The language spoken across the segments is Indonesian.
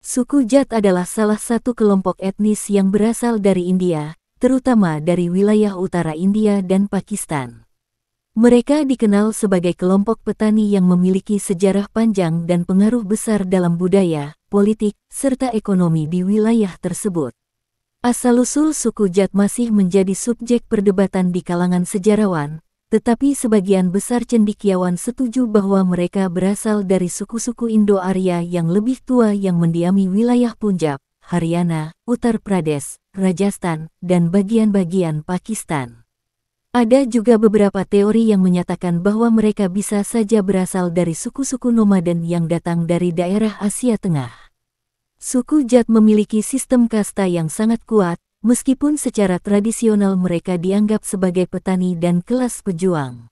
Suku Jat adalah salah satu kelompok etnis yang berasal dari India, terutama dari wilayah utara India dan Pakistan. Mereka dikenal sebagai kelompok petani yang memiliki sejarah panjang dan pengaruh besar dalam budaya, politik, serta ekonomi di wilayah tersebut. Asal-usul suku Jat masih menjadi subjek perdebatan di kalangan sejarawan, tetapi sebagian besar cendekiawan setuju bahwa mereka berasal dari suku-suku Indo-Arya yang lebih tua yang mendiami wilayah Punjab, Haryana, Uttar Pradesh, Rajasthan, dan bagian-bagian Pakistan. Ada juga beberapa teori yang menyatakan bahwa mereka bisa saja berasal dari suku-suku nomaden yang datang dari daerah Asia Tengah. Suku Jat memiliki sistem kasta yang sangat kuat, meskipun secara tradisional mereka dianggap sebagai petani dan kelas pejuang.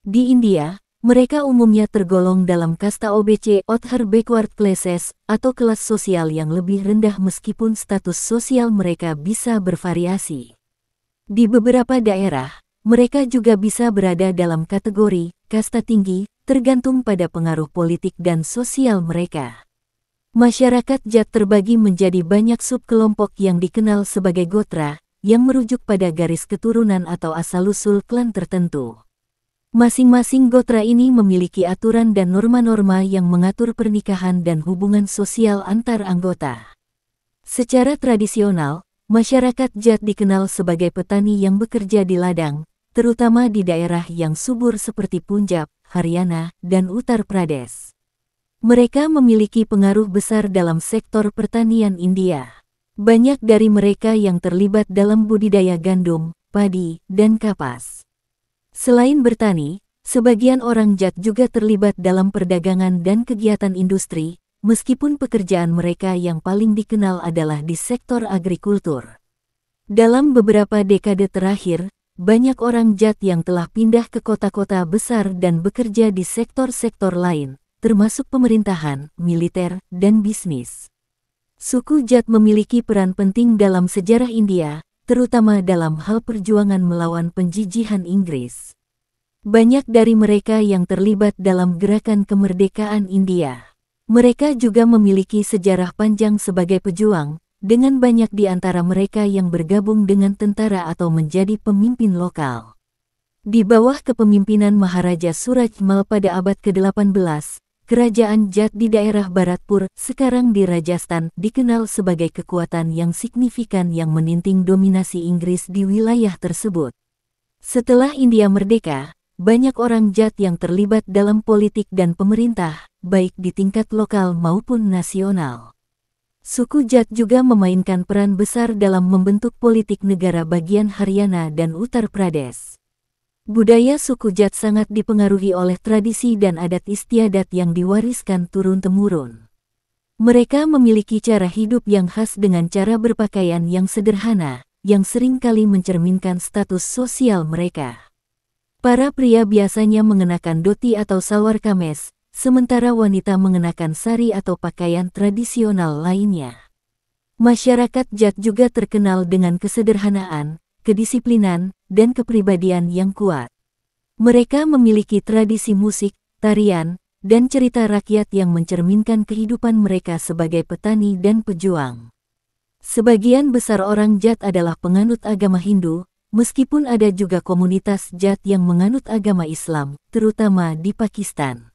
Di India, mereka umumnya tergolong dalam kasta OBC Outer Backward Classes atau kelas sosial yang lebih rendah meskipun status sosial mereka bisa bervariasi. Di beberapa daerah, mereka juga bisa berada dalam kategori kasta tinggi, tergantung pada pengaruh politik dan sosial mereka. Masyarakat Jat terbagi menjadi banyak subkelompok yang dikenal sebagai gotra, yang merujuk pada garis keturunan atau asal-usul klan tertentu. Masing-masing gotra ini memiliki aturan dan norma-norma yang mengatur pernikahan dan hubungan sosial antar anggota. Secara tradisional, masyarakat Jat dikenal sebagai petani yang bekerja di ladang, terutama di daerah yang subur seperti Punjab, Haryana, dan Uttar Pradesh. Mereka memiliki pengaruh besar dalam sektor pertanian India. Banyak dari mereka yang terlibat dalam budidaya gandum, padi, dan kapas. Selain bertani, sebagian orang Jat juga terlibat dalam perdagangan dan kegiatan industri, meskipun pekerjaan mereka yang paling dikenal adalah di sektor agrikultur. Dalam beberapa dekade terakhir, banyak orang Jat yang telah pindah ke kota-kota besar dan bekerja di sektor-sektor lain, termasuk pemerintahan, militer, dan bisnis. Suku Jat memiliki peran penting dalam sejarah India, terutama dalam hal perjuangan melawan penjijihan Inggris. Banyak dari mereka yang terlibat dalam gerakan kemerdekaan India. Mereka juga memiliki sejarah panjang sebagai pejuang, dengan banyak di antara mereka yang bergabung dengan tentara atau menjadi pemimpin lokal. Di bawah kepemimpinan Maharaja Suraj Mal pada abad ke-18, kerajaan Jat di daerah Bharatpur, sekarang di Rajasthan, dikenal sebagai kekuatan yang signifikan yang meninting dominasi Inggris di wilayah tersebut. Setelah India merdeka, banyak orang Jat yang terlibat dalam politik dan pemerintah, baik di tingkat lokal maupun nasional. Suku Jat juga memainkan peran besar dalam membentuk politik negara bagian Haryana dan Uttar Pradesh. Budaya suku Jat sangat dipengaruhi oleh tradisi dan adat istiadat yang diwariskan turun-temurun. Mereka memiliki cara hidup yang khas dengan cara berpakaian yang sederhana, yang seringkali mencerminkan status sosial mereka. Para pria biasanya mengenakan dhoti atau salwar kameez, sementara wanita mengenakan sari atau pakaian tradisional lainnya. Masyarakat Jat juga terkenal dengan kesederhanaan, kedisiplinan, dan kepribadian yang kuat. Mereka memiliki tradisi musik, tarian, dan cerita rakyat yang mencerminkan kehidupan mereka sebagai petani dan pejuang. Sebagian besar orang Jat adalah penganut agama Hindu, meskipun ada juga komunitas Jat yang menganut agama Islam, terutama di Pakistan.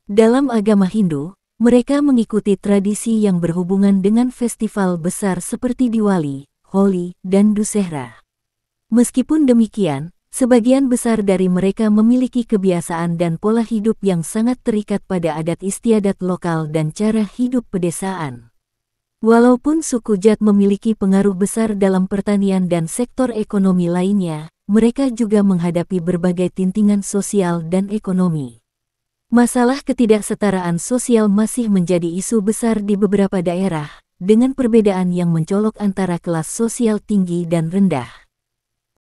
Dalam agama Hindu, mereka mengikuti tradisi yang berhubungan dengan festival besar seperti Diwali, Holi, dan Dussehra. Meskipun demikian, sebagian besar dari mereka memiliki kebiasaan dan pola hidup yang sangat terikat pada adat istiadat lokal dan cara hidup pedesaan. Walaupun suku Jat memiliki pengaruh besar dalam pertanian dan sektor ekonomi lainnya, mereka juga menghadapi berbagai tintingan sosial dan ekonomi. Masalah ketidaksetaraan sosial masih menjadi isu besar di beberapa daerah, dengan perbedaan yang mencolok antara kelas sosial tinggi dan rendah.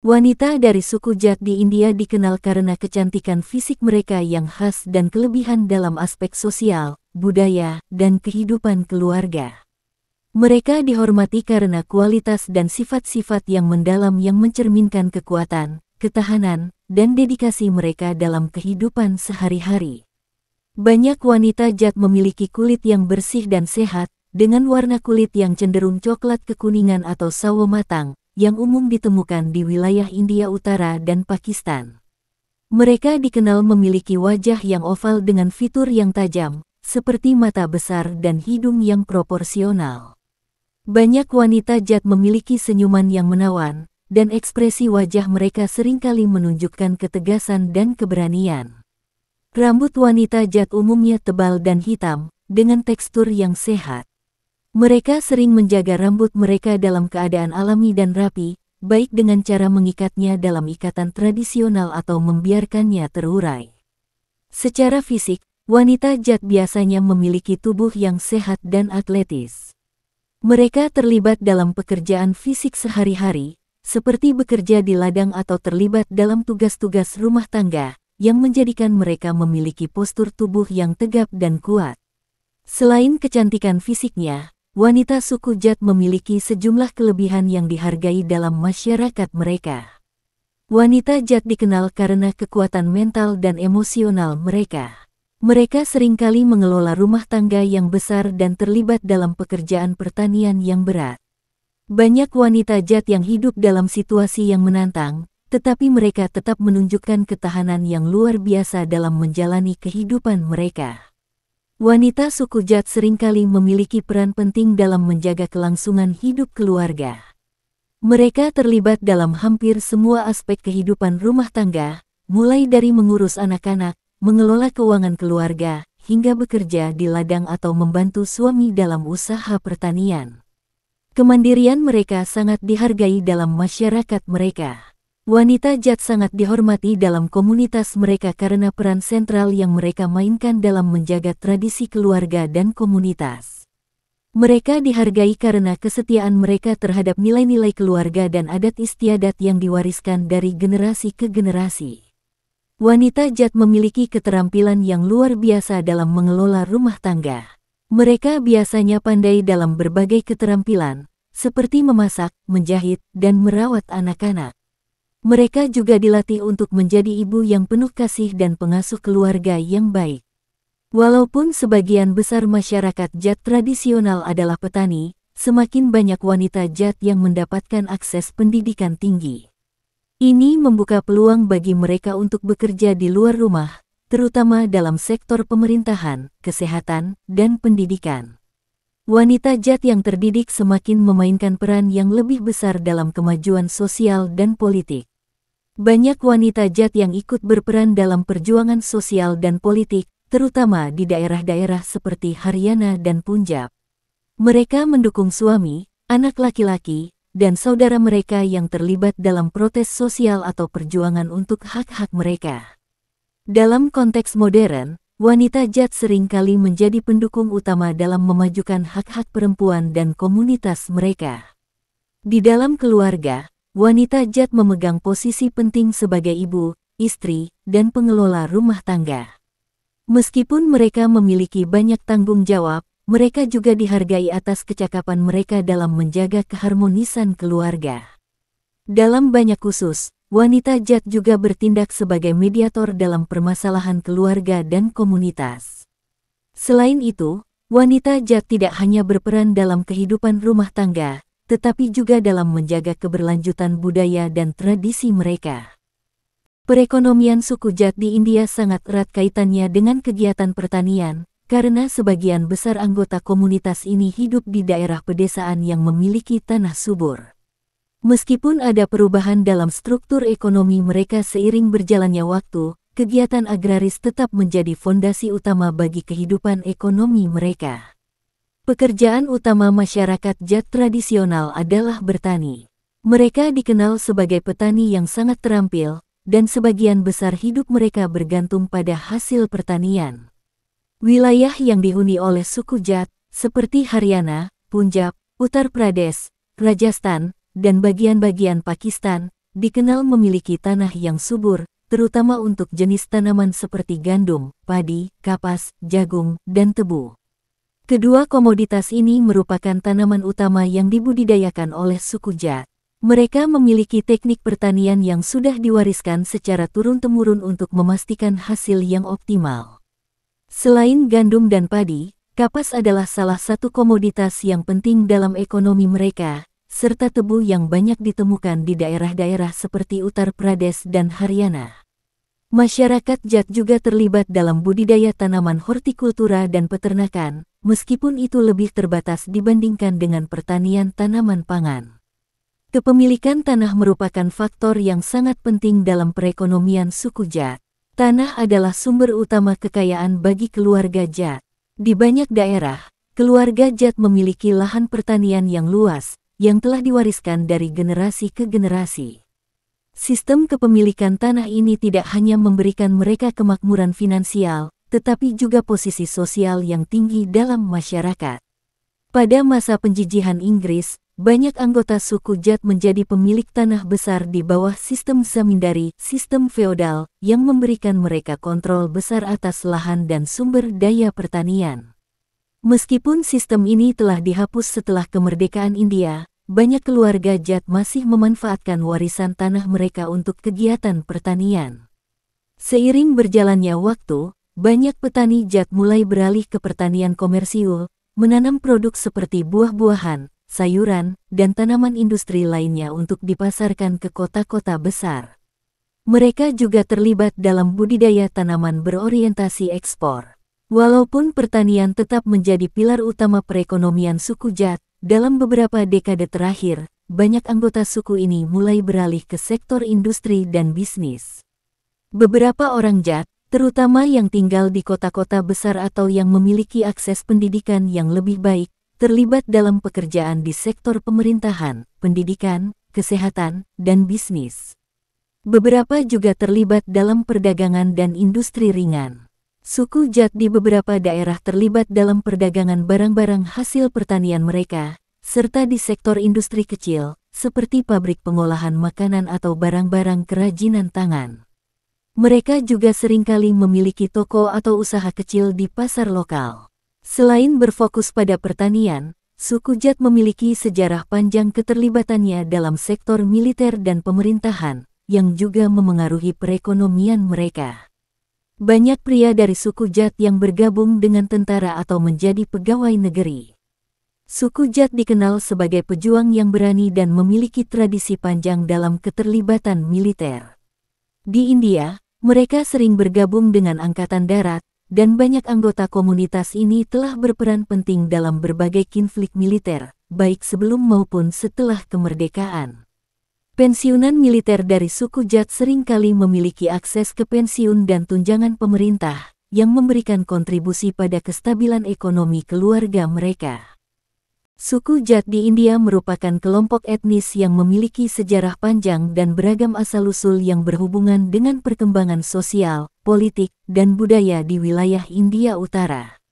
Wanita dari suku Jat di India dikenal karena kecantikan fisik mereka yang khas dan kelebihan dalam aspek sosial, budaya, dan kehidupan keluarga. Mereka dihormati karena kualitas dan sifat-sifat yang mendalam yang mencerminkan kekuatan, ketahanan, dan dedikasi mereka dalam kehidupan sehari-hari. Banyak wanita Jat memiliki kulit yang bersih dan sehat, dengan warna kulit yang cenderung coklat kekuningan atau sawo matang, yang umum ditemukan di wilayah India Utara dan Pakistan. Mereka dikenal memiliki wajah yang oval dengan fitur yang tajam, seperti mata besar dan hidung yang proporsional. Banyak wanita Jat memiliki senyuman yang menawan, dan ekspresi wajah mereka seringkali menunjukkan ketegasan dan keberanian. Rambut wanita Jat umumnya tebal dan hitam, dengan tekstur yang sehat. Mereka sering menjaga rambut mereka dalam keadaan alami dan rapi, baik dengan cara mengikatnya dalam ikatan tradisional atau membiarkannya terurai. Secara fisik, wanita Jat biasanya memiliki tubuh yang sehat dan atletis. Mereka terlibat dalam pekerjaan fisik sehari-hari, seperti bekerja di ladang atau terlibat dalam tugas-tugas rumah tangga, yang menjadikan mereka memiliki postur tubuh yang tegap dan kuat. Selain kecantikan fisiknya, wanita suku Jat memiliki sejumlah kelebihan yang dihargai dalam masyarakat mereka. Wanita Jat dikenal karena kekuatan mental dan emosional mereka. Mereka seringkali mengelola rumah tangga yang besar dan terlibat dalam pekerjaan pertanian yang berat. Banyak wanita Jat yang hidup dalam situasi yang menantang, tetapi mereka tetap menunjukkan ketahanan yang luar biasa dalam menjalani kehidupan mereka. Wanita suku Jat seringkali memiliki peran penting dalam menjaga kelangsungan hidup keluarga. Mereka terlibat dalam hampir semua aspek kehidupan rumah tangga, mulai dari mengurus anak-anak, mengelola keuangan keluarga, hingga bekerja di ladang atau membantu suami dalam usaha pertanian. Kemandirian mereka sangat dihargai dalam masyarakat mereka. Wanita Jat sangat dihormati dalam komunitas mereka karena peran sentral yang mereka mainkan dalam menjaga tradisi keluarga dan komunitas. Mereka dihargai karena kesetiaan mereka terhadap nilai-nilai keluarga dan adat istiadat yang diwariskan dari generasi ke generasi. Wanita Jat memiliki keterampilan yang luar biasa dalam mengelola rumah tangga. Mereka biasanya pandai dalam berbagai keterampilan, seperti memasak, menjahit, dan merawat anak-anak. Mereka juga dilatih untuk menjadi ibu yang penuh kasih dan pengasuh keluarga yang baik. Walaupun sebagian besar masyarakat Jat tradisional adalah petani, semakin banyak wanita Jat yang mendapatkan akses pendidikan tinggi. Ini membuka peluang bagi mereka untuk bekerja di luar rumah, terutama dalam sektor pemerintahan, kesehatan, dan pendidikan. Wanita Jat yang terdidik semakin memainkan peran yang lebih besar dalam kemajuan sosial dan politik. Banyak wanita Jat yang ikut berperan dalam perjuangan sosial dan politik, terutama di daerah-daerah seperti Haryana dan Punjab. Mereka mendukung suami, anak laki-laki, dan saudara mereka yang terlibat dalam protes sosial atau perjuangan untuk hak-hak mereka. Dalam konteks modern, wanita Jat seringkali menjadi pendukung utama dalam memajukan hak-hak perempuan dan komunitas mereka. Di dalam keluarga, wanita Jat memegang posisi penting sebagai ibu, istri, dan pengelola rumah tangga. Meskipun mereka memiliki banyak tanggung jawab, mereka juga dihargai atas kecakapan mereka dalam menjaga keharmonisan keluarga. Dalam banyak khusus, wanita Jat juga bertindak sebagai mediator dalam permasalahan keluarga dan komunitas. Selain itu, wanita Jat tidak hanya berperan dalam kehidupan rumah tangga, tetapi juga dalam menjaga keberlanjutan budaya dan tradisi mereka. Perekonomian suku Jat di India sangat erat kaitannya dengan kegiatan pertanian, karena sebagian besar anggota komunitas ini hidup di daerah pedesaan yang memiliki tanah subur. Meskipun ada perubahan dalam struktur ekonomi mereka seiring berjalannya waktu, kegiatan agraris tetap menjadi fondasi utama bagi kehidupan ekonomi mereka. Pekerjaan utama masyarakat Jat tradisional adalah bertani. Mereka dikenal sebagai petani yang sangat terampil, dan sebagian besar hidup mereka bergantung pada hasil pertanian. Wilayah yang dihuni oleh suku Jat, seperti Haryana, Punjab, Uttar Pradesh, Rajasthan, dan bagian-bagian Pakistan, dikenal memiliki tanah yang subur, terutama untuk jenis tanaman seperti gandum, padi, kapas, jagung, dan tebu. Kedua komoditas ini merupakan tanaman utama yang dibudidayakan oleh suku Jat. Mereka memiliki teknik pertanian yang sudah diwariskan secara turun-temurun untuk memastikan hasil yang optimal. Selain gandum dan padi, Kapas adalah salah satu komoditas yang penting dalam ekonomi mereka, serta tebu yang banyak ditemukan di daerah-daerah seperti Uttar Pradesh dan Haryana. Masyarakat Jat juga terlibat dalam budidaya tanaman hortikultura dan peternakan, meskipun itu lebih terbatas dibandingkan dengan pertanian tanaman pangan. Kepemilikan tanah merupakan faktor yang sangat penting dalam perekonomian suku Jat. Tanah adalah sumber utama kekayaan bagi keluarga Jat. Di banyak daerah, keluarga Jat memiliki lahan pertanian yang luas, yang telah diwariskan dari generasi ke generasi. Sistem kepemilikan tanah ini tidak hanya memberikan mereka kemakmuran finansial, tetapi juga posisi sosial yang tinggi dalam masyarakat. Pada masa penjajahan Inggris, banyak anggota suku Jat menjadi pemilik tanah besar di bawah sistem zamindari, sistem feodal, yang memberikan mereka kontrol besar atas lahan dan sumber daya pertanian. Meskipun sistem ini telah dihapus setelah kemerdekaan India, banyak keluarga Jat masih memanfaatkan warisan tanah mereka untuk kegiatan pertanian. Seiring berjalannya waktu, banyak petani Jat mulai beralih ke pertanian komersial, menanam produk seperti buah-buahan, sayuran, dan tanaman industri lainnya untuk dipasarkan ke kota-kota besar. Mereka juga terlibat dalam budidaya tanaman berorientasi ekspor. Walaupun pertanian tetap menjadi pilar utama perekonomian suku Jat, dalam beberapa dekade terakhir, banyak anggota suku ini mulai beralih ke sektor industri dan bisnis. Beberapa orang Jat, terutama yang tinggal di kota-kota besar atau yang memiliki akses pendidikan yang lebih baik, terlibat dalam pekerjaan di sektor pemerintahan, pendidikan, kesehatan, dan bisnis. Beberapa juga terlibat dalam perdagangan dan industri ringan. Suku Jat di beberapa daerah terlibat dalam perdagangan barang-barang hasil pertanian mereka, serta di sektor industri kecil, seperti pabrik pengolahan makanan atau barang-barang kerajinan tangan. Mereka juga seringkali memiliki toko atau usaha kecil di pasar lokal. Selain berfokus pada pertanian, suku Jat memiliki sejarah panjang keterlibatannya dalam sektor militer dan pemerintahan, yang juga memengaruhi perekonomian mereka. Banyak pria dari suku Jat yang bergabung dengan tentara atau menjadi pegawai negeri. Suku Jat dikenal sebagai pejuang yang berani dan memiliki tradisi panjang dalam keterlibatan militer. Di India, mereka sering bergabung dengan angkatan darat, dan banyak anggota komunitas ini telah berperan penting dalam berbagai konflik militer, baik sebelum maupun setelah kemerdekaan. Pensiunan militer dari suku Jat seringkali memiliki akses ke pensiun dan tunjangan pemerintah, yang memberikan kontribusi pada kestabilan ekonomi keluarga mereka. Suku Jat di India merupakan kelompok etnis yang memiliki sejarah panjang dan beragam asal-usul yang berhubungan dengan perkembangan sosial, politik, dan budaya di wilayah India Utara.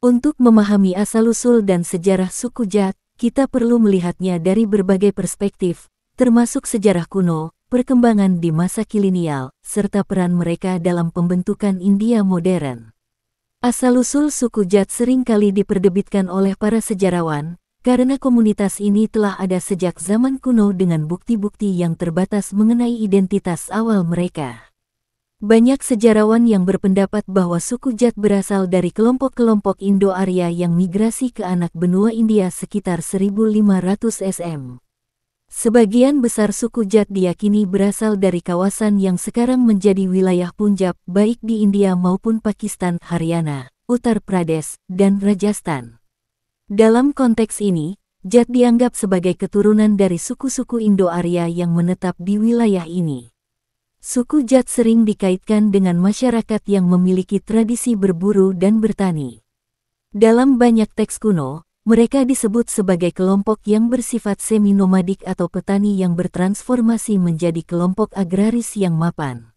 Untuk memahami asal-usul dan sejarah suku Jat, kita perlu melihatnya dari berbagai perspektif, termasuk sejarah kuno, perkembangan di masa kolonial, serta peran mereka dalam pembentukan India modern. Asal-usul suku Jat seringkali diperdebatkan oleh para sejarawan, karena komunitas ini telah ada sejak zaman kuno dengan bukti-bukti yang terbatas mengenai identitas awal mereka. Banyak sejarawan yang berpendapat bahwa suku Jat berasal dari kelompok-kelompok Indo-Arya yang migrasi ke anak benua India sekitar 1500 SM. Sebagian besar suku Jat diyakini berasal dari kawasan yang sekarang menjadi wilayah Punjab, baik di India maupun Pakistan, Haryana, Uttar Pradesh, dan Rajasthan. Dalam konteks ini, Jat dianggap sebagai keturunan dari suku-suku Indo-Arya yang menetap di wilayah ini. Suku Jat sering dikaitkan dengan masyarakat yang memiliki tradisi berburu dan bertani. Dalam banyak teks kuno, mereka disebut sebagai kelompok yang bersifat semi-nomadik atau petani yang bertransformasi menjadi kelompok agraris yang mapan.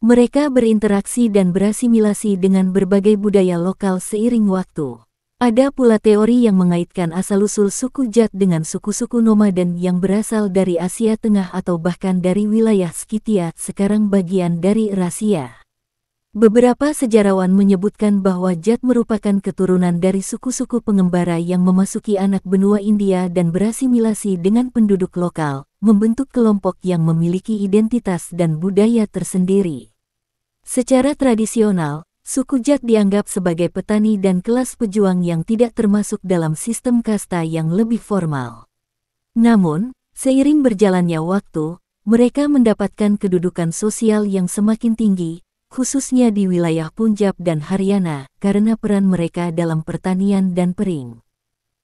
Mereka berinteraksi dan berasimilasi dengan berbagai budaya lokal seiring waktu. Ada pula teori yang mengaitkan asal-usul suku Jat dengan suku-suku nomaden yang berasal dari Asia Tengah atau bahkan dari wilayah Scythia, sekarang bagian dari Eurasia. Beberapa sejarawan menyebutkan bahwa Jat merupakan keturunan dari suku-suku pengembara yang memasuki anak benua India dan berasimilasi dengan penduduk lokal, membentuk kelompok yang memiliki identitas dan budaya tersendiri. Secara tradisional, suku Jat dianggap sebagai petani dan kelas pejuang yang tidak termasuk dalam sistem kasta yang lebih formal. Namun, seiring berjalannya waktu, mereka mendapatkan kedudukan sosial yang semakin tinggi, khususnya di wilayah Punjab dan Haryana, karena peran mereka dalam pertanian dan pering.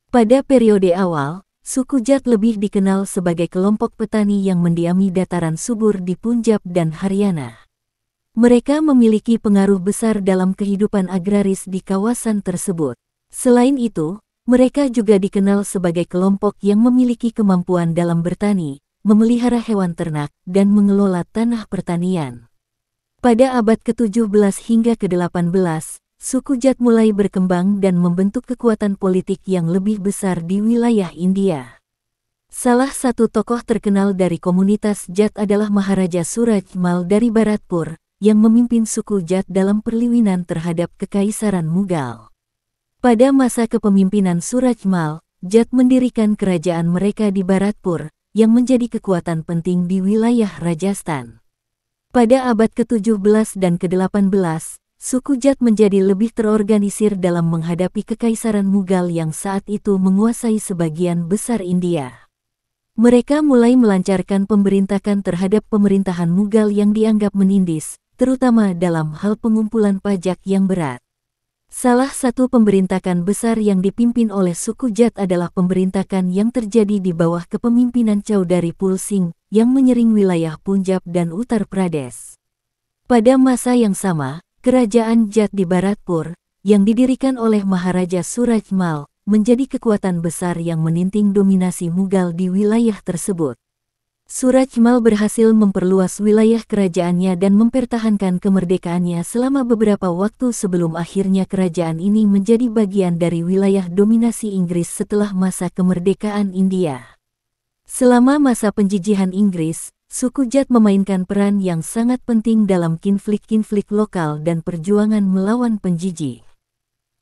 Pada periode awal, suku Jat lebih dikenal sebagai kelompok petani yang mendiami dataran subur di Punjab dan Haryana. Mereka memiliki pengaruh besar dalam kehidupan agraris di kawasan tersebut. Selain itu, mereka juga dikenal sebagai kelompok yang memiliki kemampuan dalam bertani, memelihara hewan ternak, dan mengelola tanah pertanian. Pada abad ke-17 hingga ke-18, suku Jat mulai berkembang dan membentuk kekuatan politik yang lebih besar di wilayah India. Salah satu tokoh terkenal dari komunitas Jat adalah Maharaja Suraj Mal dari Bharatpur, yang memimpin suku Jat dalam perlawanan terhadap Kekaisaran Mughal. Pada masa kepemimpinan Suraj Mal, Jat mendirikan kerajaan mereka di Bharatpur, yang menjadi kekuatan penting di wilayah Rajasthan. Pada abad ke-17 dan ke-18, suku Jat menjadi lebih terorganisir dalam menghadapi Kekaisaran Mughal yang saat itu menguasai sebagian besar India. Mereka mulai melancarkan pemberontakan terhadap pemerintahan Mughal yang dianggap menindis, terutama dalam hal pengumpulan pajak yang berat. Salah satu pemberontakan besar yang dipimpin oleh suku Jat adalah pemberontakan yang terjadi di bawah kepemimpinan Chaudhary Pul Singh, yang menyering wilayah Punjab dan Uttar Pradesh. Pada masa yang sama, kerajaan Jat di Bharatpur, yang didirikan oleh Maharaja Suraj Mal, menjadi kekuatan besar yang meninting dominasi Mughal di wilayah tersebut. Suraj Mal berhasil memperluas wilayah kerajaannya dan mempertahankan kemerdekaannya selama beberapa waktu sebelum akhirnya kerajaan ini menjadi bagian dari wilayah dominasi Inggris setelah masa kemerdekaan India. Selama masa penjajahan Inggris, suku Jat memainkan peran yang sangat penting dalam konflik-konflik lokal dan perjuangan melawan penjajah.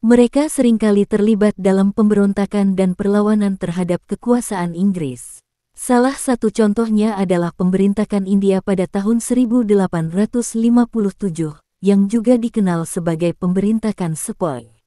Mereka seringkali terlibat dalam pemberontakan dan perlawanan terhadap kekuasaan Inggris. Salah satu contohnya adalah pemberontakan India pada tahun 1857, yang juga dikenal sebagai pemberontakan Sepoy.